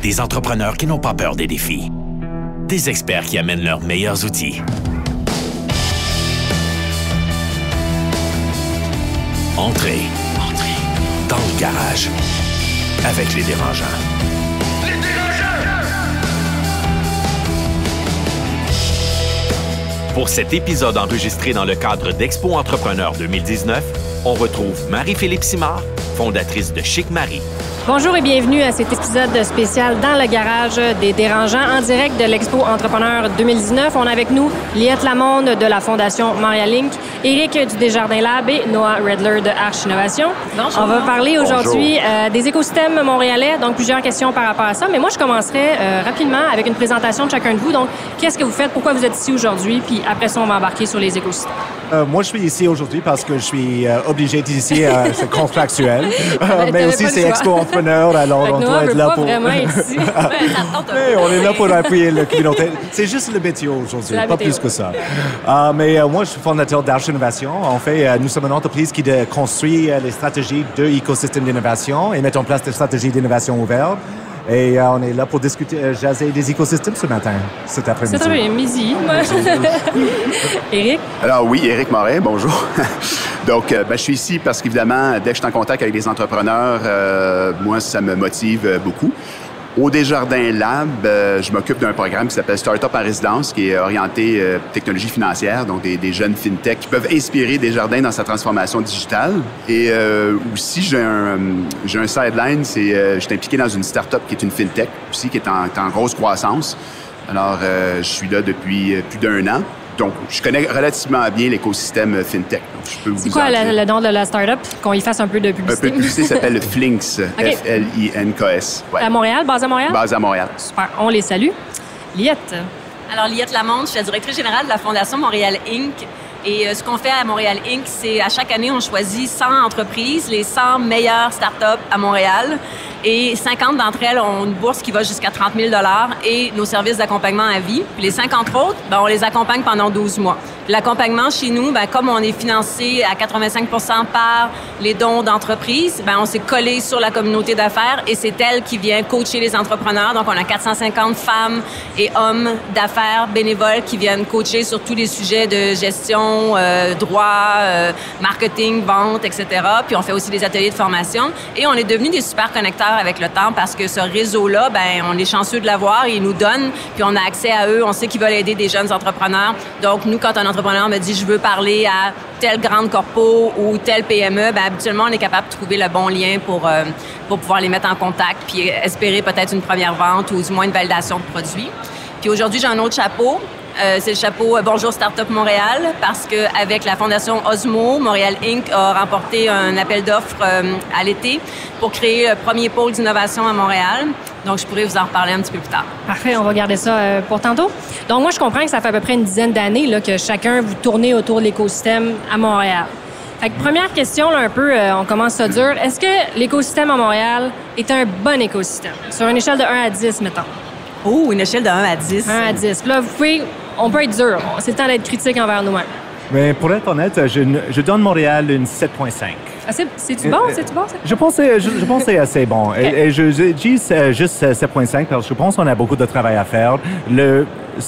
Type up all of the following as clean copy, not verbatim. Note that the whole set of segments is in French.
Des entrepreneurs qui n'ont pas peur des défis. Des experts qui amènent leurs meilleurs outils. Entrez dans le garage avec les dérangeants. Pour cet épisode enregistré dans le cadre d'Expo Entrepreneur 2019, on retrouve Marie-Philippe Simard, fondatrice de Chic Marie. Bonjour et bienvenue à cet épisode spécial dans le garage des dérangeants en direct de l'Expo Entrepreneur 2019. On a avec nous Liette Lamonde de la Fondation Montréal Inc., Éric du Desjardins Lab et Noah Redler de Arch Innovation. Bonjour. On va parler aujourd'hui des écosystèmes montréalais, donc plusieurs questions par rapport à ça. Mais moi, je commencerai rapidement avec une présentation de chacun de vous. Donc, qu'est-ce que vous faites? Pourquoi vous êtes ici aujourd'hui? Puis après ça, on va embarquer sur les écosystèmes. Moi, je suis ici aujourd'hui parce que je suis obligé d'être ici, c'est contractuel. Mais aussi, c'est Expo Entrepreneur, alors on doit être là pour... vraiment ici. On est là pour appuyer la communauté. C'est juste le météo aujourd'hui, pas plus que ça. Mais moi, je suis fondateur d'Arch Innovation. En fait, nous sommes une entreprise qui construit les stratégies de l'écosystème d'innovation et met en place des stratégies d'innovation ouvertes. Et on est là pour discuter, jaser des écosystèmes ce matin, cet après-midi. C'est très bien, midi. Éric? Alors oui, Éric Morin, bonjour. Donc, je suis ici parce qu'évidemment, dès que je suis en contact avec les entrepreneurs, moi, ça me motive beaucoup. Au Desjardins Lab, je m'occupe d'un programme qui s'appelle Startup en résidence, qui est orienté technologie financière, donc des jeunes fintech qui peuvent inspirer Desjardins dans sa transformation digitale. Et aussi, j'ai un sideline, je suis impliqué dans une startup qui est une fintech aussi, qui est en grosse croissance. Alors, je suis là depuis plus d'un an. Donc, je connais relativement bien l'écosystème fintech. C'est quoi le nom de la start-up? Qu'on y fasse un peu de publicité. Un peu de publicité, ça s'appelle Flinks, okay. F-L-I-N-K-S. Ouais. À Montréal, basé à Montréal? Basé à Montréal. Super, on les salue. Liette? Alors, Liette Lamonde, je suis la directrice générale de la Fondation Montréal Inc. Et ce qu'on fait à Montréal Inc., c'est à chaque année, on choisit 100 entreprises, les 100 meilleures startups à Montréal. Et 50 d'entre elles ont une bourse qui va jusqu'à 30 000 $ et nos services d'accompagnement à vie. Puis les 50 autres, on les accompagne pendant 12 mois. L'accompagnement chez nous, comme on est financé à 85 % par les dons d'entreprises, on s'est collé sur la communauté d'affaires et c'est elle qui vient coacher les entrepreneurs. Donc, on a 450 femmes et hommes d'affaires bénévoles qui viennent coacher sur tous les sujets de gestion, droit, marketing, vente, etc. Puis, on fait aussi des ateliers de formation et on est devenus des super connecteurs avec le temps parce que ce réseau-là, on est chanceux de l'avoir, ils nous donnent, puis on a accès à eux, on sait qu'ils veulent aider des jeunes entrepreneurs. Donc, nous, quand un entrepreneur me dit « je veux parler à telle grande corpo ou telle PME », habituellement, on est capable de trouver le bon lien pour pouvoir les mettre en contact puis espérer peut-être une première vente ou du moins une validation de produit. Puis aujourd'hui, j'ai un autre chapeau. C'est le chapeau Bonjour Startup Montréal parce qu'avec la Fondation Osmo, Montréal Inc. a remporté un appel d'offres à l'été pour créer le premier pôle d'innovation à Montréal. Donc, je pourrais vous en reparler un petit peu plus tard. Parfait, on va garder ça pour tantôt. Donc, moi, je comprends que ça fait à peu près une dizaine d'années là, que chacun vous tournez autour de l'écosystème à Montréal. Fait que première question, là, un peu, on commence ça dur. Est-ce que l'écosystème à Montréal est un bon écosystème? Sur une échelle de 1 à 10, mettons. Oh, une échelle de 1 à 10. 1 à 10. Là, on peut être dur. C'est le temps d'être critique envers nous-mêmes. Mais pour être honnête, je donne Montréal une 7.5. Ah, c'est-tu bon? C'est-tu bon? Je pense que c'est assez bon. Okay. Et je dis juste 7.5 parce que je pense qu'on a beaucoup de travail à faire.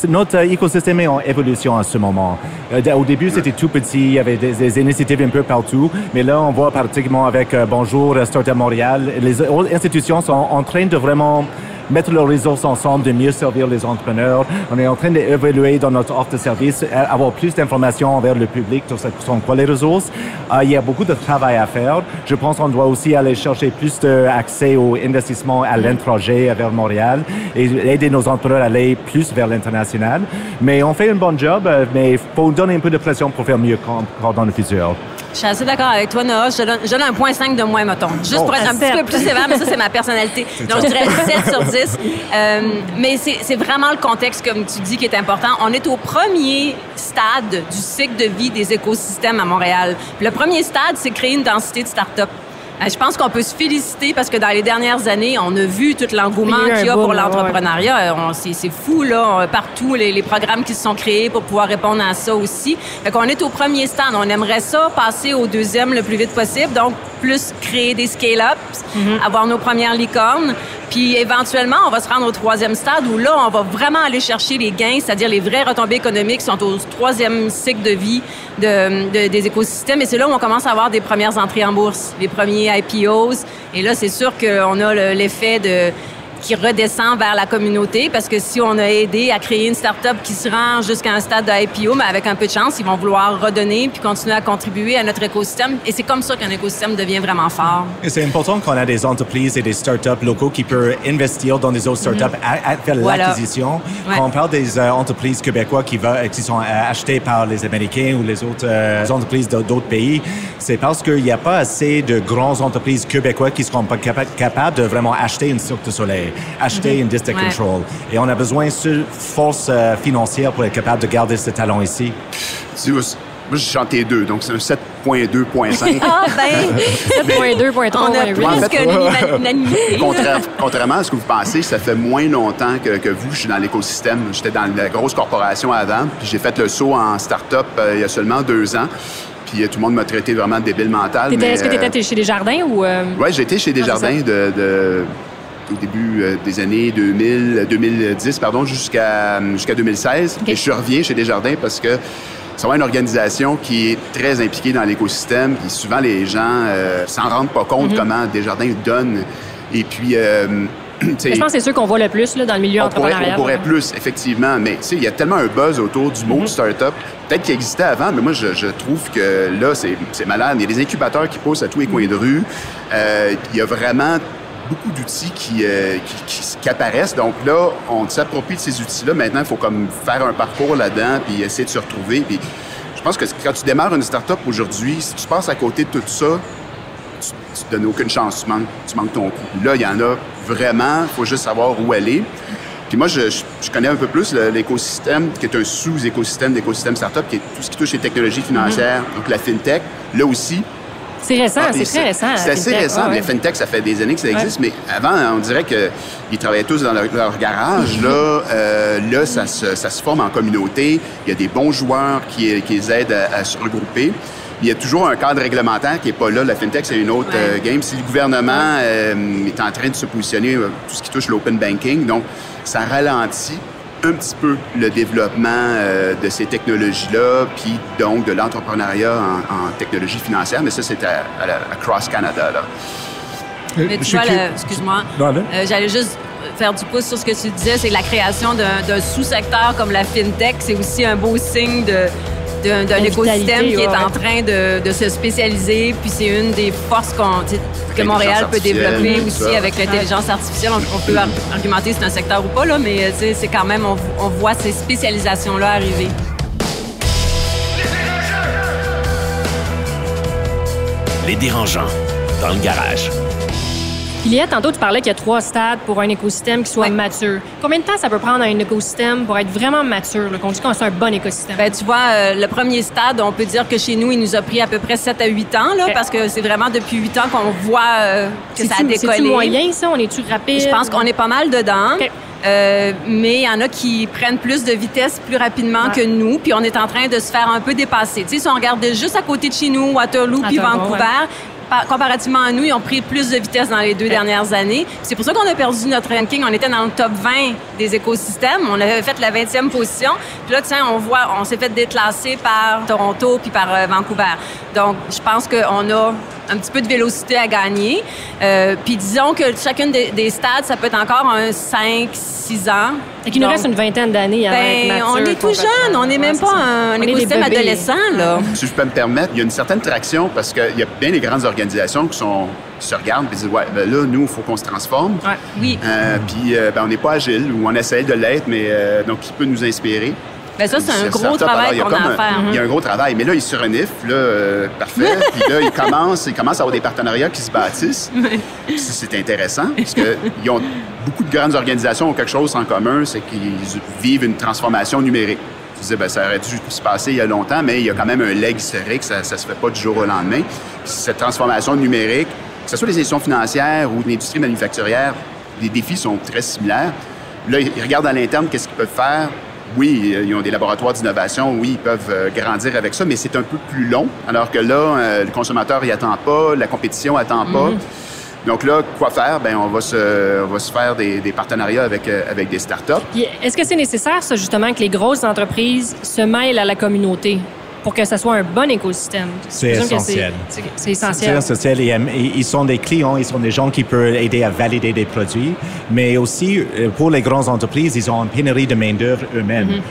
Notre écosystème est en évolution en ce moment. Au début, c'était tout petit, il y avait des initiatives un peu partout, mais là, on voit pratiquement avec Bonjour Startup Montréal, les institutions sont en train de vraiment mettre leurs ressources ensemble, de mieux servir les entrepreneurs. On est en train d'évaluer dans notre offre de service, avoir plus d'informations envers le public sur quoi les ressources. Il y a beaucoup de travail à faire. Je pense qu'on doit aussi aller chercher plus d'accès aux investissements à l'intrajet vers Montréal et aider nos entrepreneurs à aller plus vers l'international. Mais on fait un bon job, mais il faut donner un peu de pression pour faire mieux encore dans le futur. Je suis assez d'accord avec toi, Noah. Je donne un 0.5 de moins, mettons. Juste pour être un petit peu plus sévère, mais ça, c'est ma personnalité. Donc, je dirais 7 sur 10. Mais c'est vraiment le contexte, comme tu dis, qui est important. On est au premier stade du cycle de vie des écosystèmes à Montréal. Puis le premier stade, c'est créer une densité de start-up. Je pense qu'on peut se féliciter parce que dans les dernières années, on a vu tout l'engouement qu'il y a pour l'entrepreneuriat. C'est fou, là, partout, les programmes qui se sont créés pour pouvoir répondre à ça aussi. Fait qu'on est au premier stand. On aimerait ça passer au deuxième le plus vite possible. Donc, plus créer des scale-ups, avoir nos premières licornes, Puis éventuellement, on va se rendre au 3e stade où là, on va vraiment aller chercher les gains, c'est-à-dire les vraies retombées économiques qui sont au 3e cycle de vie des écosystèmes. Et c'est là où on commence à avoir des premières entrées en bourse, les premiers IPOs. Et là, c'est sûr qu'on a l'effet qui redescend vers la communauté parce que si on a aidé à créer une start-up qui se rend jusqu'à un stade de IPO, mais avec un peu de chance, ils vont vouloir redonner puis continuer à contribuer à notre écosystème. Et c'est comme ça qu'un écosystème devient vraiment fort. Et c'est important qu'on a des entreprises et des startups locaux qui peuvent investir dans des autres startups, à faire l'acquisition. Ouais. Quand on parle des entreprises québécoises qui sont achetées par les Américains ou les autres entreprises d'autres pays, c'est parce qu'il n'y a pas assez de grandes entreprises québécoises qui seront pas capables de vraiment acheter une Cirque du Soleil, acheter une District Control. Et on a besoin de force financière pour être capable de garder ce talent ici. Moi, j'ai chanté 2, donc c'est un 7.2.5. Ah, ben! 7.2, On a plus que l'unanimité. Contrairement à ce que vous pensez, ça fait moins longtemps que vous, je suis dans l'écosystème. J'étais dans la grosse corporation avant, puis j'ai fait le saut en start-up il y a seulement 2 ans. Puis tout le monde m'a traité vraiment de débile mental. Est-ce que tu étais chez Desjardins ou... Oui, j'ai été chez Desjardins au début des années 2010 jusqu'à 2016. Okay. Et je reviens chez Desjardins parce que c'est vraiment une organisation qui est très impliquée dans l'écosystème. Puis souvent, les gens s'en rendent pas compte comment Desjardins donne. Et puis... je pense que c'est sûr qu'on voit le plus là, dans le milieu entrepreneurial. On pourrait plus, effectivement. Mais il y a tellement un buzz autour du mot start-up. Peut-être qu'il existait avant, mais moi, je trouve que là, c'est malade. Il y a des incubateurs qui poussent à tous les coins de rue. Il y a vraiment beaucoup d'outils qui apparaissent. Donc là, on s'approprie de ces outils-là. Maintenant, il faut comme faire un parcours là-dedans puis essayer de se retrouver. Puis je pense que quand tu démarres une start-up aujourd'hui, si tu passes à côté de tout ça, tu te donnes aucune chance. Tu manques ton coup. Là, il y en a vraiment. Il faut juste savoir où aller. Puis moi, je connais un peu plus l'écosystème, qui est un sous-écosystème d'écosystème start-up, qui est tout ce qui touche les technologies financières, donc la FinTech. Là aussi, c'est récent, c'est très récent. C'est assez récent. Les FinTech, ça fait des années que ça existe, mais avant, on dirait qu'ils travaillaient tous dans leur garage. Là, ça se forme en communauté. Il y a des bons joueurs qui les aident à se regrouper. Il y a toujours un cadre réglementaire qui n'est pas là. La FinTech, c'est une autre game. Si le gouvernement est en train de se positionner, tout ce qui touche l'open banking, donc ça ralentit un petit peu le développement de ces technologies-là, puis donc de l'entrepreneuriat en technologie financière, mais ça, c'est à Cross Canada. Là. Mais tu vois, excuse-moi, j'allais juste faire du pouce sur ce que tu disais, c'est que la création d'un sous-secteur comme la FinTech, c'est aussi un beau signe d'un écosystème qui est en train de se spécialiser, puis c'est une des forces que Montréal peut développer aussi avec l'intelligence artificielle. On peut argumenter si c'est un secteur ou pas, là, mais c'est quand même, on voit ces spécialisations-là arriver. Les dérangeants, dans le garage. Liette, tantôt, tu parlais qu'il y a 3 stades pour un écosystème qui soit mature. Combien de temps ça peut prendre un écosystème pour être vraiment mature, qu'on dit qu'on c'est un bon écosystème? Bien, tu vois, le premier stade, on peut dire que chez nous, il nous a pris à peu près 7 à 8 ans, là, parce que c'est vraiment depuis 8 ans qu'on voit que ça a décollé. C'est-tu moyen, ça? On est-tu rapide? Je pense qu'on est pas mal dedans. Okay. Mais il y en a qui prennent plus de vitesse plus rapidement que nous, puis on est en train de se faire un peu dépasser. Tu sais, si on regarde juste à côté de chez nous, Waterloo puis Vancouver, comparativement à nous, ils ont pris plus de vitesse dans les 2 dernières années. C'est pour ça qu'on a perdu notre ranking. On était dans le top 20 des écosystèmes. On avait fait la 20e position. Puis là, tiens, on s'est fait déclasser par Toronto puis par Vancouver. Donc, je pense qu'on a un petit peu de vélocité à gagner. Puis disons que chacune des stades, ça peut être encore un 5-6 ans. Et qu'il nous reste une vingtaine d'années à être mature. On est tout jeune. On n'est même pas un écosystème adolescent, là. Si je peux me permettre, il y a une certaine traction parce qu'il y a bien des grandes organisations qui se regardent et disent, ouais, ben là, nous, il faut qu'on se transforme. Ouais. Oui. Puis, on n'est pas agile ou on essaie de l'être, mais donc, qui peut nous inspirer? Bien, ça, c'est un gros travail qu'on a à faire. Il y a un gros travail. Mais là, ils se reniflent, là, parfait. Puis là, ils commencent à avoir des partenariats qui se bâtissent. C'est intéressant parce qu'ils ont beaucoup de grandes organisations ont quelque chose en commun, c'est qu'ils vivent une transformation numérique. Tu disais, ben, ça aurait dû se passer il y a longtemps, mais il y a quand même un leg historique, ça se fait pas du jour au lendemain. Puis cette transformation numérique, que ce soit les institutions financières ou l'industrie manufacturière, les défis sont très similaires. Là, ils regardent à l'interne qu'est-ce qu'ils peuvent faire. Oui, ils ont des laboratoires d'innovation, oui, ils peuvent grandir avec ça, mais c'est un peu plus long. Alors que là, le consommateur n'y attend pas, la compétition n'attend pas. Donc là, quoi faire? Bien, on va se faire des partenariats avec des startups. Puis, est-ce que c'est nécessaire, ça, justement, que les grosses entreprises se mêlent à la communauté pour que ça soit un bon écosystème? C'est essentiel. C'est essentiel. C'est essentiel. Ils sont des clients, ils sont des gens qui peuvent aider à valider des produits, mais aussi, pour les grandes entreprises, ils ont une pénurie de main-d'œuvre eux-mêmes.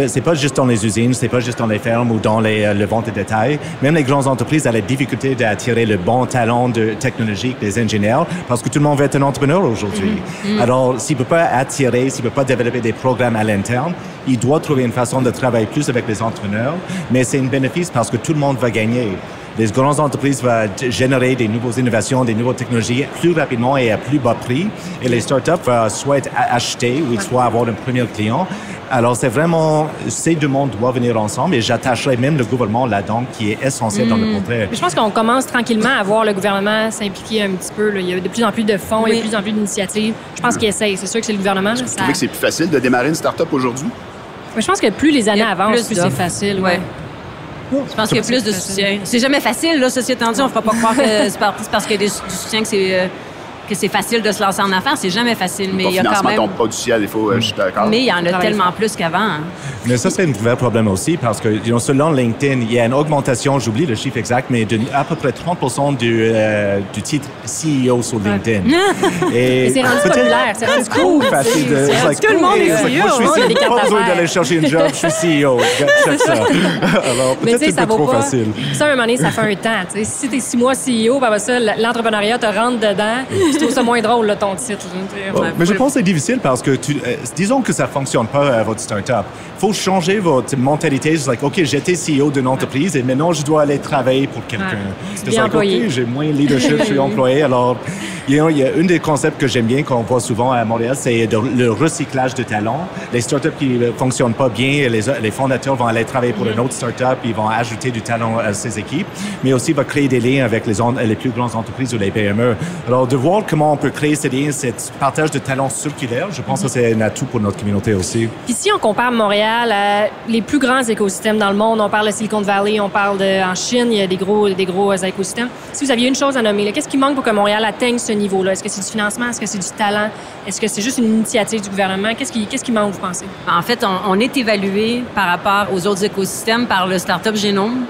C'est pas juste dans les usines, c'est pas juste dans les fermes ou dans le vente de détail. Même les grandes entreprises ont la difficulté d'attirer le bon talent technologique des ingénieurs parce que tout le monde veut être un entrepreneur aujourd'hui. Alors, s'il ne peut pas attirer, s'il ne peut pas développer des programmes à l'interne, il doit trouver une façon de travailler plus avec les entrepreneurs, mais c'est un bénéfice parce que tout le monde va gagner. Les grandes entreprises vont générer des nouvelles innovations, des nouvelles technologies plus rapidement et à plus bas prix. Et les startups vont soit acheter ou soit avoir un premier client. Alors, c'est vraiment, ces deux mondes doivent venir ensemble et j'attacherai même le gouvernement là-dedans qui est essentiel dans le portrait. Je pense qu'on commence tranquillement à voir le gouvernement s'impliquer un petit peu. Là. Il y a de plus en plus de fonds, il y a de plus en plus d'initiatives. Je pense qu'il essaye. C'est sûr que c'est le gouvernement. Est-ce que tu trouves que c'est plus facile de démarrer une start-up aujourd'hui? Mais je pense que plus les années avancent, plus c'est facile. Ouais. Je pense qu'il y a plus de soutien. C'est jamais facile, là, ceci étant dit. On ne fera pas croire que c'est parce qu'il y a du soutien que c'est facile de se lancer en affaires. C'est jamais facile, mais il y a quand même... tombe pas du ciel, il faut... je suis d'accord. Mais il y en a tellement plus qu'avant. Hein. Mais ça, c'est un vrai problème aussi parce que, selon LinkedIn, il y a une augmentation, j'oublie le chiffre exact, mais d'à peu près 30% du titre CEO sur LinkedIn. Et c'est rendu populaire, c'est rendu cool. Facile tout le monde est CEO. Moi, je suis pas besoin d'aller chercher une job, je suis CEO. Check ça. Alors, peut-être c'est trop facile. Ça, à un moment donné, ça fait un temps. T'sais. Si t'es 6 mois CEO, ben, ça, l'entrepreneuriat te rentre dedans. Je trouve ça moins drôle, là, ton titre. Mais je pense que c'est difficile parce que, disons que ça ne fonctionne pas, votre start-up. Il faut changer votre mentalité. C'est like, OK, j'étais CEO d'une entreprise et maintenant, je dois aller travailler pour quelqu'un. C'est like, OK, j'ai moins de leadership, je suis employé. Alors, il y a un des concepts que j'aime bien, qu'on voit souvent à Montréal, c'est le recyclage de talents. Les startups qui ne fonctionnent pas bien, les fondateurs vont aller travailler pour une autre startup, ils vont ajouter du talent à ses équipes, mais aussi va créer des liens avec les plus grandes entreprises ou les PME. Alors, de voir comment on peut créer ces liens, ce partage de talents circulaire, je pense que c'est un atout pour notre communauté aussi. Puis si on compare Montréal à les plus grands écosystèmes dans le monde, on parle de Silicon Valley, on parle en Chine, il y a des gros écosystèmes. Si vous aviez une chose à nommer, qu'est-ce qui manque pour que Montréal atteigne ce niveau-là? Est-ce que c'est du financement? Est-ce que c'est du talent? Est-ce que c'est juste une initiative du gouvernement? Qu'est-ce qui manque, vous pensez? En fait, on est évalué par rapport aux autres écosystèmes par le Startup Génome.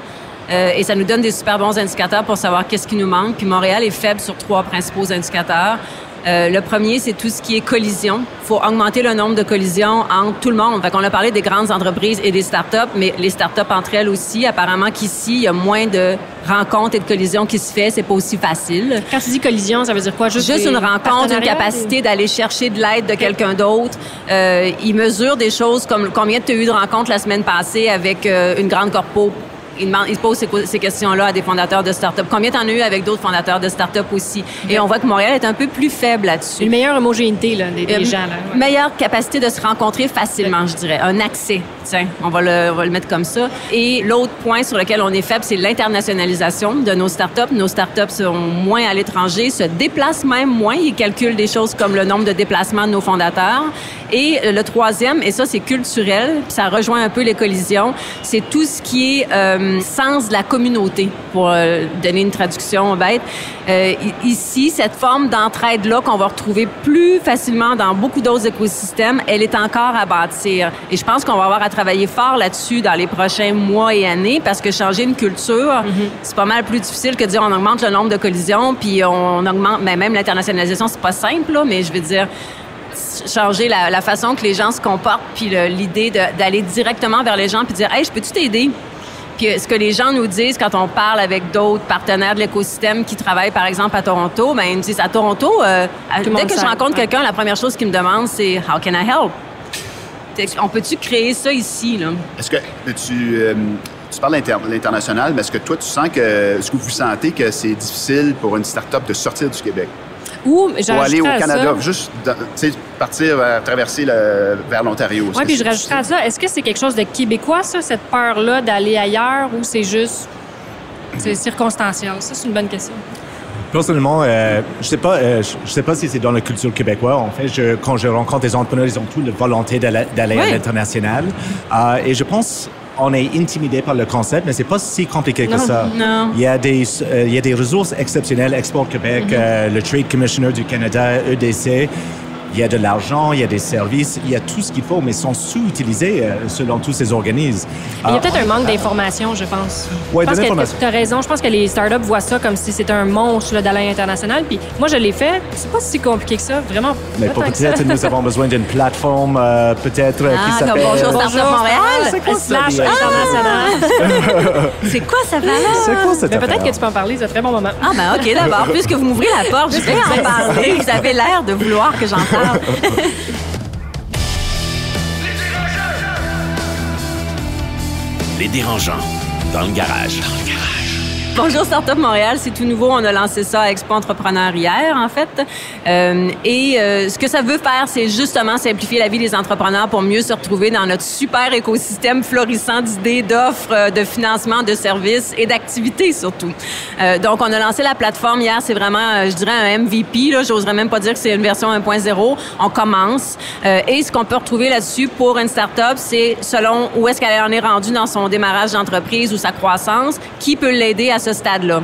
Et ça nous donne des super bons indicateurs pour savoir qu'est-ce qui nous manque. Puis Montréal est faible sur 3 principaux indicateurs. Le premier, c'est tout ce qui est collision. Il faut augmenter le nombre de collisions entre tout le monde. Fait qu'on a parlé des grandes entreprises et des startups, mais les startups entre elles aussi. Apparemment qu'ici, il y a moins de rencontres et de collisions qui se fait. C'est pas aussi facile. Quand tu dis collision, ça veut dire quoi? Juste une rencontre, une capacité d'aller chercher de l'aide de quelqu'un d'autre. Ils mesurent des choses comme combien tu as eu de rencontres la semaine passée avec une grande corpo. Ils posent ces questions-là à des fondateurs de start-up. Combien t'en as eu avec d'autres fondateurs de start-up aussi? Et on voit que Montréal est un peu plus faible là-dessus. Une meilleure homogénéité là, des gens. Là. Ouais. Meilleure capacité de se rencontrer facilement, je dirais. Un accès. Tiens, on va le mettre comme ça. Et l'autre point sur lequel on est faible, c'est l'internationalisation de nos start-up. Nos start-up sont moins à l'étranger, se déplacent même moins. Ils calculent des choses comme le nombre de déplacements de nos fondateurs. Et le troisième, et ça, c'est culturel, puis ça rejoint un peu les collisions, c'est tout ce qui est sens de la communauté, pour donner une traduction bête. Ici, cette forme d'entraide-là qu'on va retrouver plus facilement dans beaucoup d'autres écosystèmes, elle est encore à bâtir. Et je pense qu'on va avoir à travailler fort là-dessus dans les prochains mois et années, parce que changer une culture, c'est pas mal plus difficile que de dire on augmente le nombre de collisions, puis on augmente, mais même l'internationalisation, c'est pas simple, là, mais je veux dire, changer la façon que les gens se comportent, puis l'idée d'aller directement vers les gens puis dire « Hey, je peux-tu t'aider? » Puis ce que les gens nous disent quand on parle avec d'autres partenaires de l'écosystème qui travaillent, par exemple, à Toronto, bien, ils nous disent « À Toronto, dès que je rencontre quelqu'un, la première chose qu'ils me demandent, c'est « How can I help? » On peut-tu créer ça ici, là? Est-ce que tu parles de l'international, mais est-ce que toi, est-ce que vous sentez que c'est difficile pour une start-up de sortir du Québec? Ou pour aller au Canada, juste partir, traverser vers l'Ontario. Oui, puis je rajouterais à ça, est-ce que c'est quelque chose de québécois, ça, cette peur-là d'aller ailleurs, ou c'est juste circonstanciel? Ça, c'est une bonne question. Personnellement, je sais pas si c'est dans la culture québécoise. En fait, quand je rencontre des entrepreneurs, ils ont toute la volonté d'aller à l'international. Et je pense, on est intimidé par le concept, mais c'est pas si compliqué que ça. Non. Il y a des ressources exceptionnelles, Export Québec, le Trade Commissioner du Canada, EDC. Il y a de l'argent, il y a des services, il y a tout ce qu'il faut, mais ils sont sous-utilisés selon tous ces organismes. Il y a peut-être un manque d'information, je pense. Oui, je pense d'information. que tu as raison. Je pense que les startups voient ça comme si c'était un monstre là, d'Alain International. Puis moi, je l'ai fait. C'est pas si compliqué que ça, vraiment. Mais pas tant que ça. peut-être nous avons besoin d'une plateforme, peut-être, qui comme s'appelle... Bonjour Startup Montréal. C'est quoi ça? Slash international. C'est quoi ça va là? C'est quoi cette Mais peut-être affaire? que tu peux en parler, c'est un très bon moment. Ah ben OK, d'abord, puisque vous m'ouvrez la porte, je vais en parler. Vous avez l'air de vouloir que j'en parle. Les dérangeants, dans le garage. Bonjour Startup Montréal, c'est tout nouveau. On a lancé ça à Expo Entrepreneur hier, en fait. Ce que ça veut faire, c'est justement simplifier la vie des entrepreneurs pour mieux se retrouver dans notre super écosystème florissant d'idées, d'offres, de financement, de services et d'activités surtout. Donc, on a lancé la plateforme hier. C'est vraiment, je dirais, un MVP. Là, j'oserais même pas dire que c'est une version 1.0. On commence. Et ce qu'on peut retrouver là-dessus pour une startup, c'est selon où est-ce qu'elle en est rendue dans son démarrage d'entreprise ou sa croissance, qui peut l'aider à ce stade-là.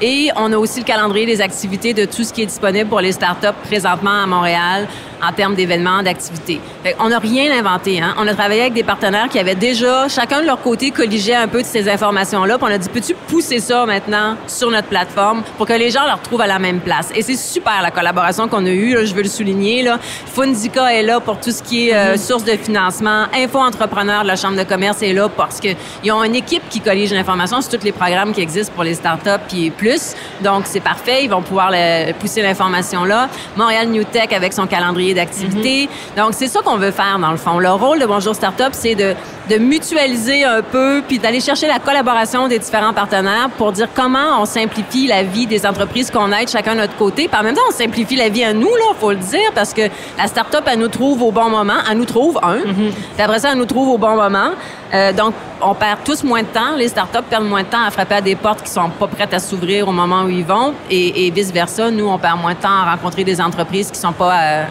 Et on a aussi le calendrier des activités de tout ce qui est disponible pour les startups présentement à Montréal en termes d'événements, d'activités. On n'a rien inventé. Hein? On a travaillé avec des partenaires qui avaient déjà, chacun de leur côté, colligé un peu de ces informations-là. Puis on a dit, peux-tu pousser ça maintenant sur notre plateforme pour que les gens le retrouvent à la même place? Et c'est super la collaboration qu'on a eue. Là, je veux le souligner. Là. Fundika est là pour tout ce qui est source de financement. Info Entrepreneur de la Chambre de commerce est là parce qu'ils ont une équipe qui collige l'information sur tous les programmes qui existent pour les startups puis plus. Donc, c'est parfait. Ils vont pouvoir pousser l'information là. Montréal New Tech avec son calendrier d'activités. Donc, c'est ça qu'on veut faire, dans le fond. Le rôle de Bonjour Startup, c'est de mutualiser un peu puis d'aller chercher la collaboration des différents partenaires pour dire comment on simplifie la vie des entreprises qu'on aide chacun de notre côté. Puis en même temps, on simplifie la vie à nous, là, faut le dire, parce que la startup, elle nous trouve au bon moment. Elle nous trouve, Puis après ça, elle nous trouve au bon moment. Donc, on perd tous moins de temps. Les startups perdent moins de temps à frapper à des portes qui sont pas prêtes à s'ouvrir au moment où ils vont. Et vice-versa, nous, on perd moins de temps à rencontrer des entreprises qui sont pas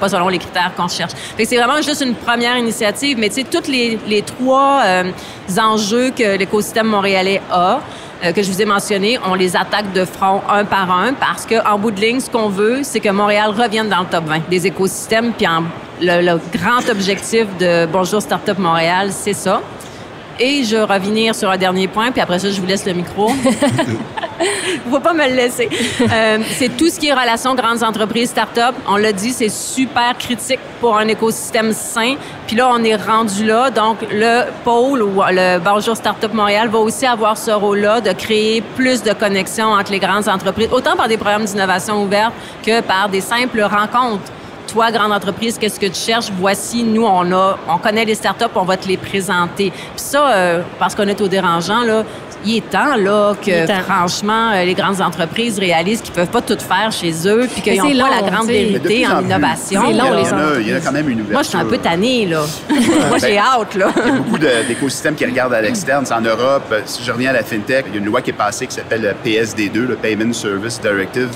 selon les critères qu'on cherche. Fait que c'est vraiment juste une première initiative, mais tu sais, tous les trois enjeux que l'écosystème montréalais a, que je vous ai mentionnés, on les attaque de front un par un parce qu'en bout de ligne, ce qu'on veut, c'est que Montréal revienne dans le top 20 des écosystèmes. Puis le grand objectif de Bonjour Startup Montréal, c'est ça. Et je vais revenir sur un dernier point, puis après ça, je vous laisse le micro. Il ne faut pas me le laisser. C'est tout ce qui est relations grandes entreprises, start-up. On l'a dit, c'est super critique pour un écosystème sain. Puis là, on est rendu là. Donc, le pôle ou le Bonjour Startup Montréal va aussi avoir ce rôle-là de créer plus de connexions entre les grandes entreprises, autant par des programmes d'innovation ouverte que par des simples rencontres. Toi, grande entreprise, qu'est-ce que tu cherches? Voici, nous, on connaît les startups, on va te les présenter. Puis ça, parce qu'on est au dérangeant, là, il est temps, là, que franchement, les grandes entreprises réalisent qu'ils peuvent pas tout faire chez eux puis qu'ils n'ont pas la grande vérité en innovation. C'est long, il y en a quand même une ouverture. Moi, je suis un peu tannée, là. Moi, j'ai hâte, là. Il y a beaucoup d'écosystèmes qui regardent à l'externe. En Europe, si je reviens à la FinTech, il y a une loi qui est passée qui s'appelle le PSD2, le Payment Service Directive,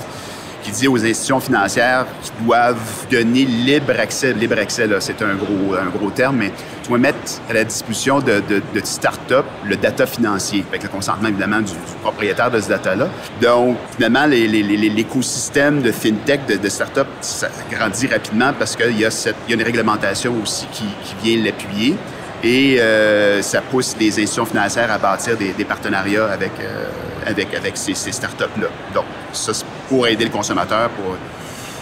qui dit aux institutions financières qu'ils doivent donner libre accès. Libre accès, là, c'est un gros terme, mais tu dois mettre à la disposition de start-up le data financier, avec le consentement, évidemment, du propriétaire de ce data-là. Donc, finalement, l'écosystème de FinTech, de start-up, ça grandit rapidement parce qu'il y a une réglementation aussi qui vient l'appuyer. Et ça pousse les institutions financières à bâtir des partenariats avec ces startups-là. Donc, ça, c'est pour aider le consommateur,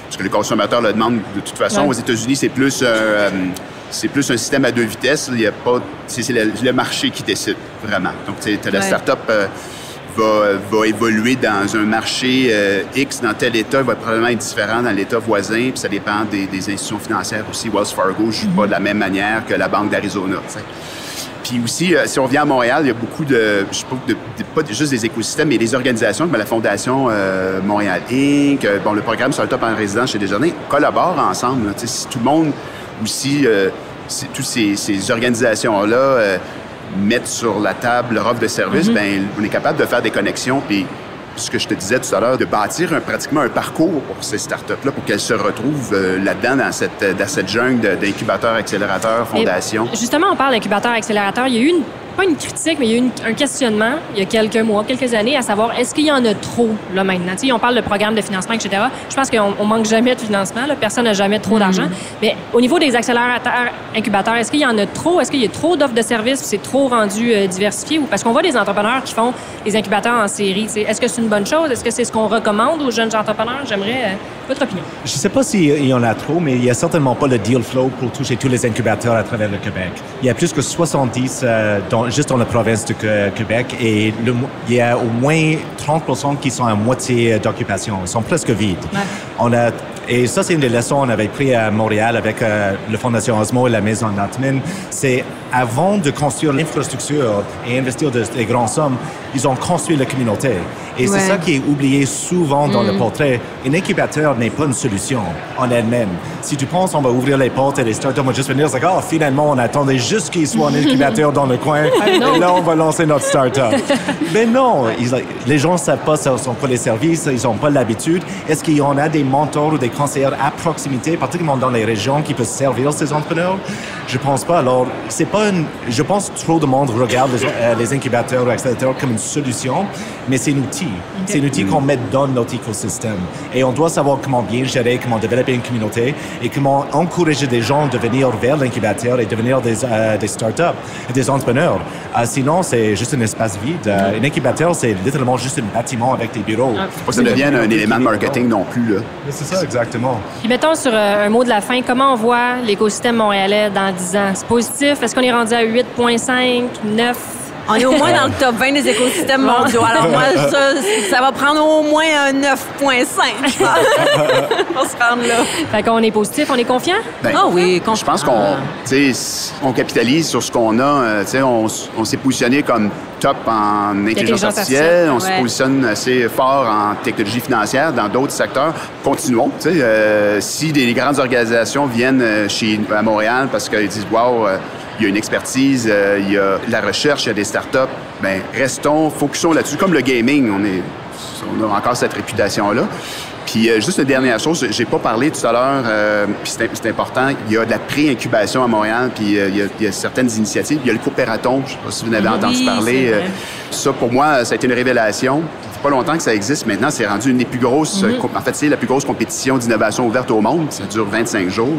parce que le consommateur le demande de toute façon. Ouais. Aux États-Unis, c'est plus un système à deux vitesses. Il y a pas, c'est le marché qui décide, vraiment. Donc, la startup va évoluer dans un marché X dans tel État, va probablement être différent dans l'État voisin, puis ça dépend des institutions financières aussi. Wells Fargo ne joue pas de la même manière que la Banque d'Arizona. T'sais. Puis aussi, si on vient à Montréal, il y a beaucoup pas juste des écosystèmes, mais des organisations comme la Fondation Montréal Inc., le programme Startup en résidence chez Desjardins, collaborent ensemble. Si tout le monde aussi, toutes ces organisations-là mettent sur la table leur offre de service, on est capable de faire des connexions. Puis, ce que je te disais tout à l'heure, de bâtir pratiquement un parcours pour ces startups-là pour qu'elles se retrouvent là-dedans, dans cette jungle d'incubateurs, accélérateurs, fondations. Justement, on parle d'incubateurs, accélérateurs. Il y a eu pas une critique, mais il y a eu un questionnement il y a quelques mois, quelques années, à savoir est-ce qu'il y en a trop là maintenant? Tu sais, on parle de programmes de financement, etc. Je pense qu'on manque jamais de financement. Là. Personne n'a jamais trop d'argent. Mais au niveau des accélérateurs, incubateurs, est-ce qu'il y en a trop? Est-ce qu'il y a trop d'offres de services? C'est trop rendu diversifié? Ou parce qu'on voit des entrepreneurs qui font des incubateurs en série. Tu sais, est-ce que c'est une bonne chose? Est-ce que c'est ce qu'on recommande aux jeunes entrepreneurs? J'aimerais votre opinion. Je ne sais pas s'il y en a trop, mais il n'y a certainement pas le deal flow pour toucher tous les incubateurs à travers le Québec. Il y a plus que 70 juste dans la province du Québec et il y a au moins 30% qui sont à moitié d'occupation. Ils sont presque vides. Ouais. Et ça, c'est une des leçons qu'on avait prises à Montréal avec la Fondation Osmo et la Maison Natman. C'est avant de construire l'infrastructure et investir des grandes sommes, ils ont construit la communauté. Et c'est ça qui est oublié souvent dans le portrait. Un incubateur n'est pas une solution en elle-même. Si tu penses on va ouvrir les portes et les startups vont juste venir, c'est comme, finalement, on attendait juste qu'il soit un incubateur dans le coin et là, on va lancer notre startup. Mais non, les gens ne savent pas, ce ne sont pas les services, ils n'ont pas l'habitude. Est-ce qu'il y en a des mentors ou des conseillers à proximité, particulièrement dans les régions, qui peuvent servir ces entrepreneurs? Je pense pas. Alors, c'est pas je pense que trop de monde regarde les incubateurs ou accélérateurs comme une solution, mais c'est un outil. C'est un outil qu'on met dans notre écosystème. Et on doit savoir comment bien gérer, comment développer une communauté et comment encourager des gens de venir vers l'incubateur et devenir des startups, des entrepreneurs. Sinon, c'est juste un espace vide. Un incubateur, c'est littéralement juste un bâtiment avec des bureaux. Faut pas que ça devienne un élément de marketing non plus, là. C'est ça, exactement. Puis mettons sur un mot de la fin, comment on voit l'écosystème montréalais dans 10 ans? C'est positif? Est-ce qu'on est rendu à 8,5, 9? On est au moins dans le top 20 des écosystèmes mondiaux. Alors moi, ça va prendre au moins un 9,5 pour se rendre là. Fait qu'on est positif, on est confiant? Oui, je pense qu'on capitalise sur ce qu'on a. On s'est positionné comme top en intelligence artificielle. On se positionne assez fort en technologie financière dans d'autres secteurs. Continuons. Si des grandes organisations viennent à Montréal parce qu'ils disent « Wow, il y a une expertise, il y a la recherche, il y a des startups. » Bien, restons, focusons là-dessus. Comme le gaming, on a encore cette réputation-là. Puis juste une dernière chose, j'ai pas parlé tout à l'heure, puis c'est important, il y a de la pré-incubation à Montréal, puis il y a certaines initiatives. Il y a le coopératon, je sais pas si vous en avez entendu parler. Ça, pour moi, ça a été une révélation. Ça fait pas longtemps que ça existe. Maintenant, c'est rendu une des plus grosses... En fait, c'est la plus grosse compétition d'innovation ouverte au monde. Ça dure 25 jours.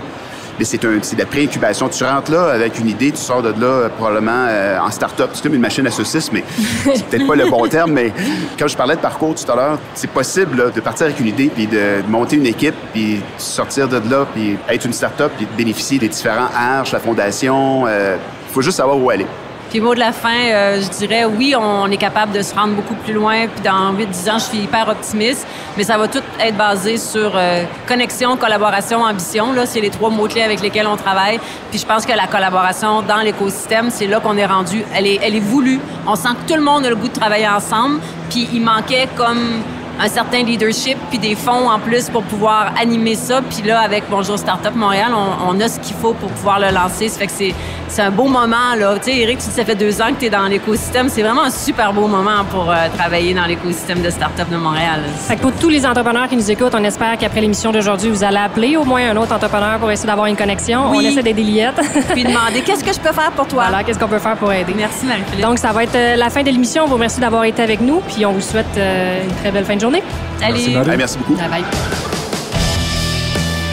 Mais c'est de la pré-incubation. Tu rentres là avec une idée, tu sors de là probablement en start-up. C'est comme une machine à saucisses, mais c'est peut-être pas le bon terme. Mais quand je parlais de parcours tout à l'heure, c'est possible là, de partir avec une idée, puis de monter une équipe, puis sortir de là, puis être une start-up, puis de bénéficier des différents arches, la fondation. Faut juste savoir où aller. Puis mot de la fin, je dirais, oui, on est capable de se rendre beaucoup plus loin. Puis dans 8-10 ans, je suis hyper optimiste. Mais ça va tout être basé sur connexion, collaboration, ambition. Là, c'est les 3 mots-clés avec lesquels on travaille. Puis je pense que la collaboration dans l'écosystème, c'est là qu'on est rendu. Elle est voulue. On sent que tout le monde a le goût de travailler ensemble. Puis il manquait comme un certain leadership puis des fonds en plus pour pouvoir animer ça. Puis là, avec Bonjour Startup Montréal, on a ce qu'il faut pour pouvoir le lancer. Ça fait que c'est un beau moment, là. Tu sais, Éric, ça fait 2 ans que tu es dans l'écosystème. C'est vraiment un super beau moment pour travailler dans l'écosystème de Startup de Montréal. Fait que pour tous les entrepreneurs qui nous écoutent, on espère qu'après l'émission d'aujourd'hui, vous allez appeler au moins un autre entrepreneur pour essayer d'avoir une connexion. Oui. On essaie d'aider Liette. Puis demander qu'est-ce que je peux faire pour toi. Voilà, qu'est-ce qu'on peut faire pour aider. Merci, Marie-Philippe. Donc, ça va être la fin de l'émission. On vous remercie d'avoir été avec nous. Puis on vous souhaite une très belle fin de journée. Salut. Merci beaucoup. Bye bye.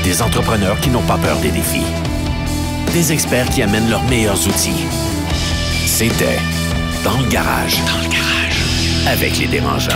Des entrepreneurs qui n'ont pas peur des défis. Des experts qui amènent leurs meilleurs outils. C'était Dans le garage. Avec les dérangeants.